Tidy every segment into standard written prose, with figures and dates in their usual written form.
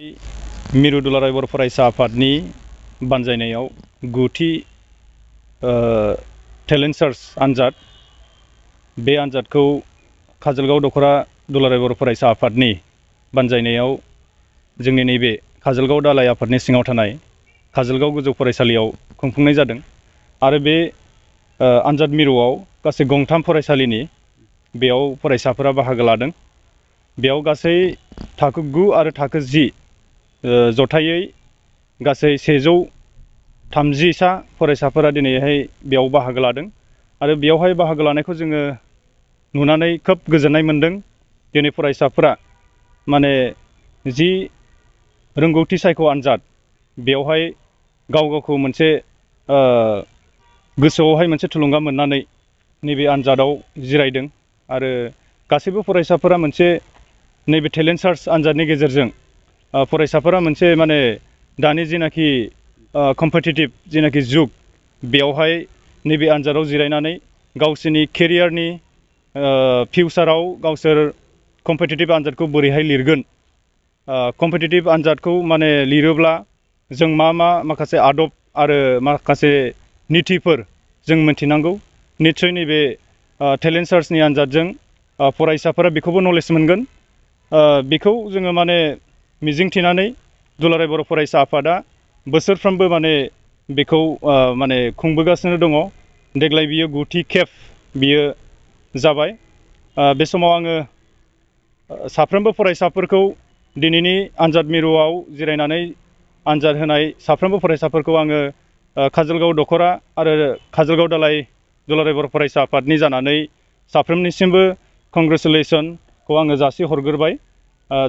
मिरु दुलाराय बर' फरायसा आफादनि बानजायनायाव गुथि टेलेन्ट सार्च आनजाद बे आनजादखौ काजलगाव दख'रा दुलाराय बर' फरायसा आफादनि बानजायनायाव जोंनि नैबे काजलगाव दालाय आफादनि सिङाव थानाय काजलगाव गोजौ फरायसालियाव खुंफुंनाय जादों आरो बे आनजाद मिरुआव गासै गंथाम फरायसालिनि बेयाव फरायसाफोरा बाहागो लादों। बेयाव गासै थाखो 9 आरो थाखो 10 जथायै गासै 130सा फरायसाफोरा दिनैहाय बेयाव बाहागो लादों आरो बेयावहाय बाहागो लानायखौ जोङो नुनानै खोब गोजोननाय मोनदों। दिनै फरायसाफोरा माने जि रोंगौथि सायख' आनजाद बेयावहाय गावखौ मोनसे गोसोआवहाय मोनसे थुलुंगा मोननानै नैबे आनजादाव जिरायदों आरो गासैबो फरायसाफोरा मोनसे नैबे टेलेन्ट सार्च आनजादनि गेजेरजों फरायसाफोरा मोनसे माने दानि जिनाखि कम्पिटिटिभ जिनाखि जुग बेयावहाय नैबे आनजादाव जिरायनानै गावसोरनि केरियारनि फिउचाराव गावसोर कम्पिटिटिभ आनजादखौ बोरैहाय लिरगोन, कम्पिटिटिभ आनजादखौ माने लिरोब्ला जों मा माखासे आदब आरो माखासे नितिफोर जों मिथिनांगौ। निस्सय नैबे टेलेन्ट सार्चनि आनजादजों फरायसाफोरा बेखौबो नलेज मोनगोन। बेखौ जोङो माने मिजिंथिनानै दुलाराय बर' फरायसा आफादा बोसोरफ्रोमबो माने बेखौ माने खुंबोगासिनो दङ। देग्लाय बियो 9थि खेब बियो जाबाय। बे समाव आङो साफ्रोमबो फरायसाफोरखौ दिनैनि आनजाद मिरुआव जिरायनानै आनजाद होनाय साफ्रोमबो फरायसाफोरखौ आङो काजलगाव दख'रा आरो काजलगाव दालाय दुलाराय बर' फरायसा आफादनि जानानै साफ्रोमनिसिमबो कंग्रेसुलेसनखौ आङो जासिहरग्रोबाय।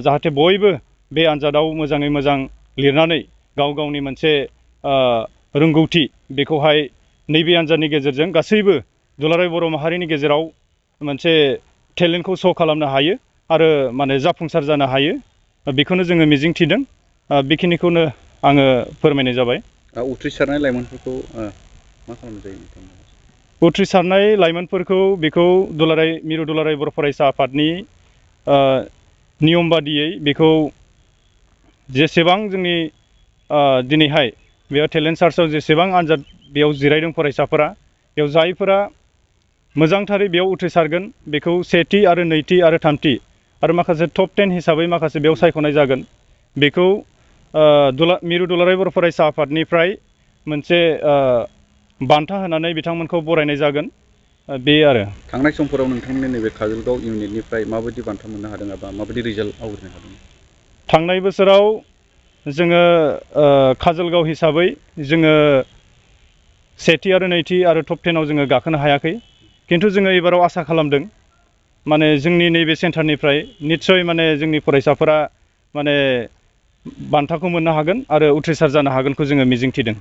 जाहाथे बयबो बे आनजादाव मोजाङै मोजां लिरनानै गावनि मोनसे रोंगौथि बेखौहाय नैबे आनजादनि गेजेरजों गासैबो दुलाराय बर' माहारिनि गेजेराव मोनसे टेलेन्टखौ श' खालामनो हायो आरो माने जाफुंसार जानो हायो। बेखौनो जोङो मिजिंथिदों। बेखिनिखौनो आङो फोरमायनाय जाबाय। उथ्रिसारनाय लाइमोनफोरखौ मा खालामनाय जायो नोंथांमोना? उथ्रिसारनाय लाइमोनफोरखौ बेखौ मिरु दुलाराय बर' फरायसा आफादनि नियम बादियै बेखौ जेसेबां जोंनि दिनैहाय बेयाव टेलेन्ट सार्चआव जेसेबां आनजाद बेयाव जिरायदों फरायसाफोरा, बेयाव जायफोरा मोजांथारै बेयाव उथ्रिसारगोन बेखौ 1थि आरो 2थि आरो 3थि आरो माखासे टप 10 हिसाबै माखासे बेयाव सायख'नाय जागोन। बेखौ मिरु दुलाराय बर' फरायसा आफादनिफ्राय मोनसे बान्था होनानै बिथांमोनखौ बरायनाय जागोन। बे आरो थांनाय समफोराव नोंथांमोननि नैबे काजलगाव इउनिटनिफ्राय माबायदि बान्था मोननो हादों एबा माबायदि रिजाल्ट आवग्रिनो हादों? थांनाय बोसोराव जोङो काजलगाव हिसाबै जोङो 1थि आरो 2थि आरो टप 10आव जोङो गाखोनो हायाखै। खिन्थु जोङो एबाराव आसा खालामदों माने जोंनि नैबे सेन्टारनिफ्राय निस्सय माने जोंनि फरायसाफोरा माने बान्थाखौ मोननो हागोन आरो उथ्रिसार जानो हागोनखौ जोङो मिजिंथिदों।